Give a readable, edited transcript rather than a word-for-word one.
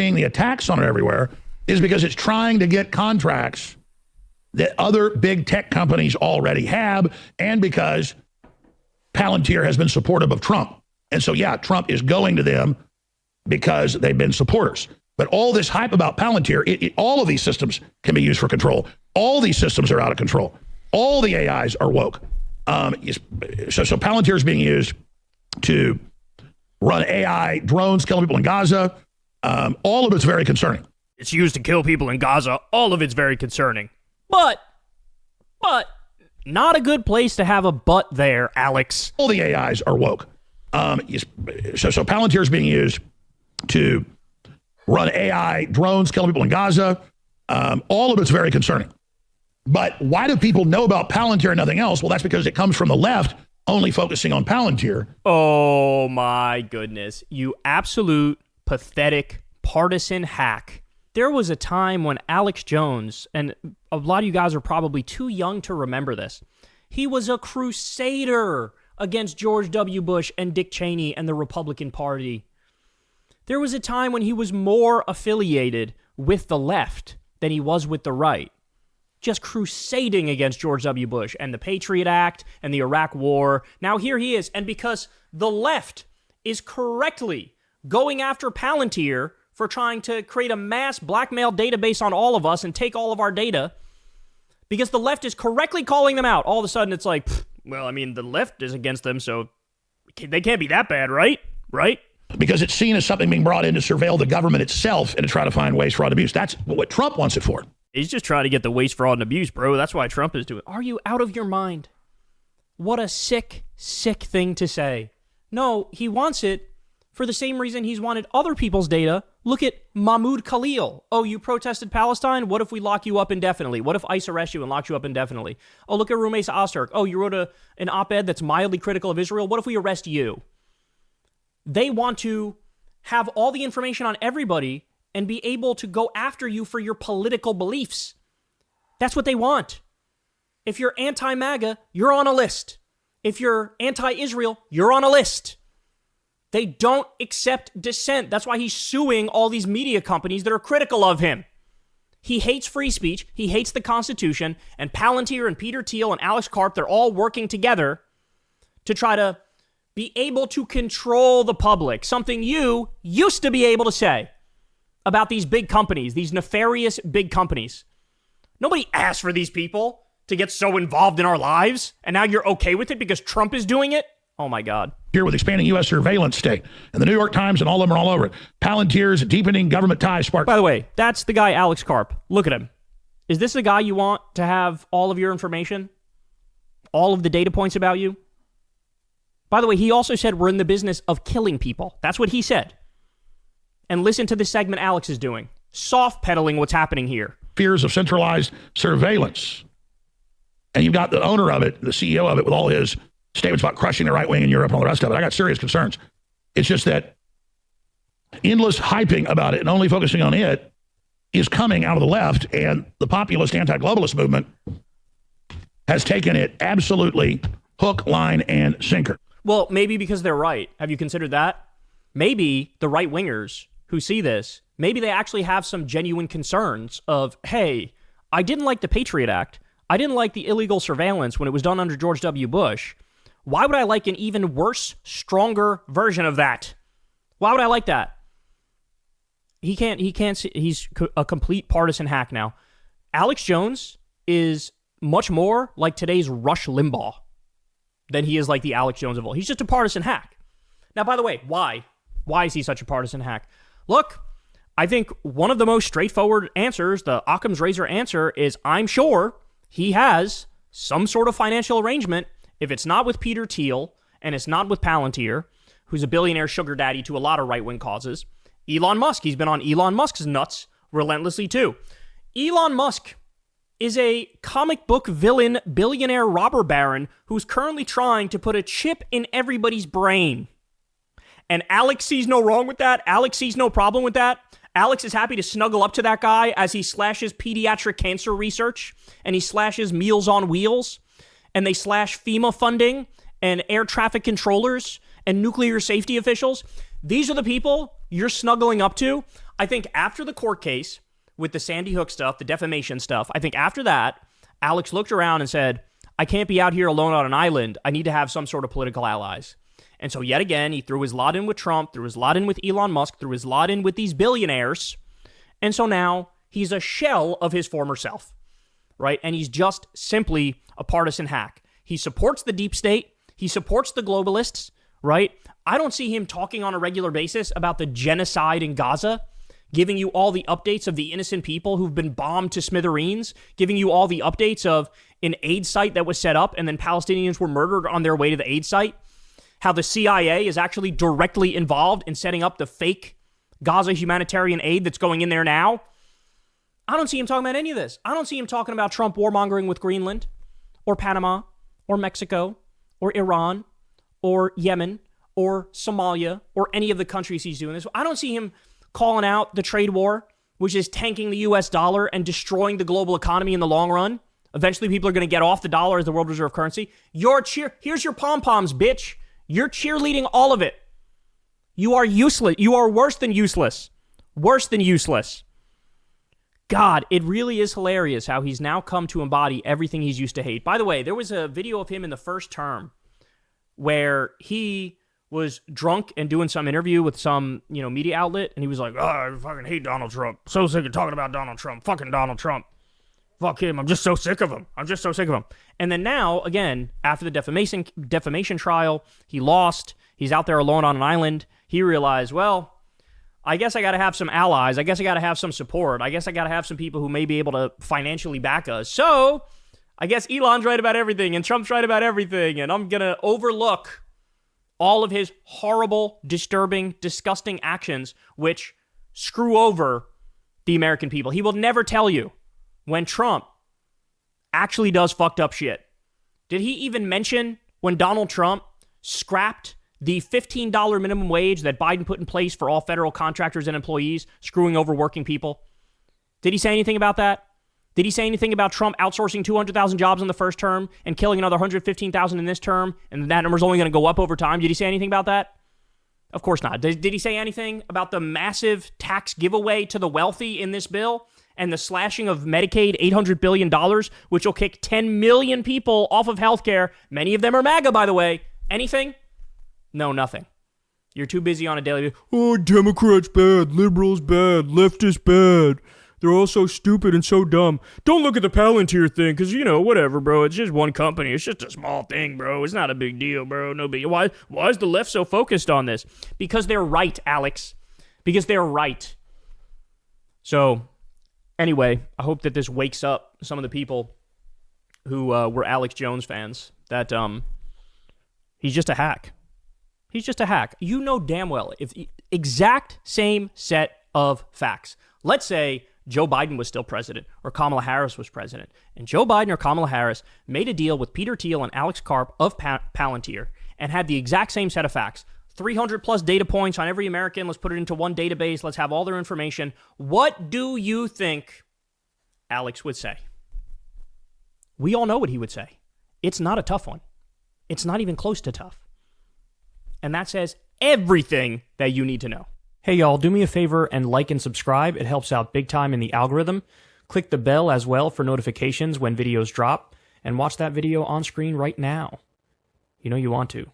seeing the attacks on it everywhere is because it's trying to get contracts that other big tech companies already have, and because Palantir has been supportive of Trump. And so, yeah, Trump is going to them because they've been supporters. But all this hype about Palantir, all of these systems can be used for control. All these systems are out of control. All the AIs are woke. So Palantir is being used to run AI drones, killing people in Gaza. All of it's very concerning. It's used to kill people in Gaza. All of it's very concerning. But not a good place to have a but there, Alex. All the AIs are woke. So Palantir is being used to run AI drones, killing people in Gaza. All of it's very concerning. But why do people know about Palantir and nothing else? Well, that's because it comes from the left, only focusing on Palantir. Oh, my goodness. You absolute, pathetic, partisan hack. There was a time when Alex Jones, and a lot of you guys are probably too young to remember this, he was a crusader against George W. Bush and Dick Cheney and the Republican Party. There was a time when he was more affiliated with the left than he was with the right, just crusading against George W. Bush and the Patriot Act and the Iraq War. Now here he is, and because the left is correctly going after Palantir for trying to create a mass blackmail database on all of us and take all of our data, because the left is correctly calling them out, all of a sudden it's like, well, I mean, the left is against them, so they can't be that bad, right? Right? Because it's seen as something being brought in to surveil the government itself and to try to find waste, fraud, abuse. That's what Trump wants it for. He's just trying to get the waste, fraud, and abuse, bro. That's why Trump is doing it. Are you out of your mind? What a sick, sick thing to say. No, he wants it for the same reason he's wanted other people's data. Look at Mahmoud Khalil. Oh, you protested Palestine? What if we lock you up indefinitely? What if ICE arrests you and locks you up indefinitely? Oh, look at Rumeisa Ozturk. Oh, you wrote an op-ed that's mildly critical of Israel. What if we arrest you? They want to have all the information on everybody and be able to go after you for your political beliefs. That's what they want. If you're anti-MAGA, you're on a list. If you're anti-Israel, you're on a list. They don't accept dissent. That's why he's suing all these media companies that are critical of him. He hates free speech. He hates the Constitution. And Palantir and Peter Thiel and Alex Karp, they're all working together to try to be able to control the public. Something you used to be able to say about these big companies, these nefarious big companies. Nobody asked for these people to get so involved in our lives, and now you're okay with it because Trump is doing it? Oh my God. Here with expanding U.S. surveillance state. And the New York Times and all of them are all over it. Palantir's deepening government ties spark. By the way, that's the guy, Alex Karp. Look at him. Is this the guy you want to have all of your information? All of the data points about you? By the way, he also said we're in the business of killing people. That's what he said. And listen to the segment Alex is doing. Soft pedaling what's happening here. Fears of centralized surveillance. And you've got the owner of it, the CEO of it, with all his statements about crushing the right wing in Europe and all the rest of it. I got serious concerns. It's just that endless hyping about it and only focusing on it is coming out of the left, and the populist anti-globalist movement has taken it absolutely hook, line, and sinker. Well, maybe because they're right. Have you considered that? Maybe the right-wingers who see this, maybe they actually have some genuine concerns of, hey, I didn't like the Patriot Act. I didn't like the illegal surveillance when it was done under George W. Bush. Why would I like an even worse, stronger version of that? Why would I like that? He's a complete partisan hack now. Alex Jones is much more like today's Rush Limbaugh than he is like the Alex Jones of old. He's just a partisan hack. Now, by the way, why? Why is he such a partisan hack? Look, I think one of the most straightforward answers, the Occam's razor answer, is I'm sure he has some sort of financial arrangement. If it's not with Peter Thiel and it's not with Palantir, who's a billionaire sugar daddy to a lot of right-wing causes, Elon Musk, he's been on Elon Musk's nuts relentlessly too. Elon Musk is a comic book villain billionaire robber baron who's currently trying to put a chip in everybody's brain. And Alex sees no wrong with that. Alex sees no problem with that. Alex is happy to snuggle up to that guy as he slashes pediatric cancer research and he slashes Meals on Wheels and they slash FEMA funding and air traffic controllers and nuclear safety officials. These are the people you're snuggling up to. I think after the court case with the Sandy Hook stuff, the defamation stuff, I think after that, Alex looked around and said, I can't be out here alone on an island. I need to have some sort of political allies. And so yet again, he threw his lot in with Trump, threw his lot in with Elon Musk, threw his lot in with these billionaires. And so now he's a shell of his former self, right? And he's just simply a partisan hack. He supports the deep state. He supports the globalists, right? I don't see him talking on a regular basis about the genocide in Gaza, giving you all the updates of the innocent people who've been bombed to smithereens, giving you all the updates of an aid site that was set up and then Palestinians were murdered on their way to the aid site, how the CIA is actually directly involved in setting up the fake Gaza humanitarian aid that's going in there now. I don't see him talking about any of this. I don't see him talking about Trump warmongering with Greenland or Panama or Mexico or Iran or Yemen or Somalia or any of the countries he's doing this. I don't see him calling out the trade war, which is tanking the US dollar and destroying the global economy in the long run. Eventually, people are going to get off the dollar as the world reserve currency. Here's your pom-poms, bitch. You're cheerleading all of it. You are useless. You are worse than useless. Worse than useless. God, it really is hilarious how he's now come to embody everything he's used to hate. By the way, there was a video of him in the first term where he was drunk and doing some interview with some, media outlet, and he was like, oh, I fucking hate Donald Trump. So sick of talking about Donald Trump. Fucking Donald Trump. Fuck him. I'm just so sick of him. And then now, again, after the defamation trial, he lost. He's out there alone on an island. He realized, well, I guess I got to have some allies. I guess I got to have some support. I guess I got to have some people who may be able to financially back us. So I guess Elon's right about everything and Trump's right about everything. And I'm going to overlook all of his horrible, disturbing, disgusting actions, which screw over the American people. He will never tell you when Trump actually does fucked up shit. Did he even mention when Donald Trump scrapped the $15 minimum wage that Biden put in place for all federal contractors and employees, screwing over working people? Did he say anything about that? Did he say anything about Trump outsourcing 200,000 jobs in the first term and killing another 115,000 in this term, and that number's only going to go up over time? Did he say anything about that? Of course not. Did he say anything about the massive tax giveaway to the wealthy in this bill and the slashing of Medicaid $800 billion, which will kick 10 million people off of healthcare? Many of them are MAGA, by the way. Anything? No, nothing. You're too busy on a daily... Oh, Democrats bad, liberals bad, leftists bad. They're all so stupid and so dumb. Don't look at the Palantir thing, because, whatever, bro. It's just one company. It's just a small thing, bro. It's not a big deal, bro. No big... Why is the left so focused on this? Because they're right, Alex. Because they're right. So, anyway, I hope that this wakes up some of the people who were Alex Jones fans, that he's just a hack. He's just a hack. You know damn well, if the exact same set of facts. Let's say Joe Biden was still president or Kamala Harris was president, and Joe Biden or Kamala Harris made a deal with Peter Thiel and Alex Karp of Palantir and had the exact same set of facts. 300 plus data points on every American. Let's put it into one database. Let's have all their information. What do you think Alex would say? We all know what he would say. It's not a tough one. It's not even close to tough. And that says everything that you need to know. Hey, y'all, do me a favor and like and subscribe. It helps out big time in the algorithm. Click the bell as well for notifications when videos drop. And watch that video on screen right now. You know you want to.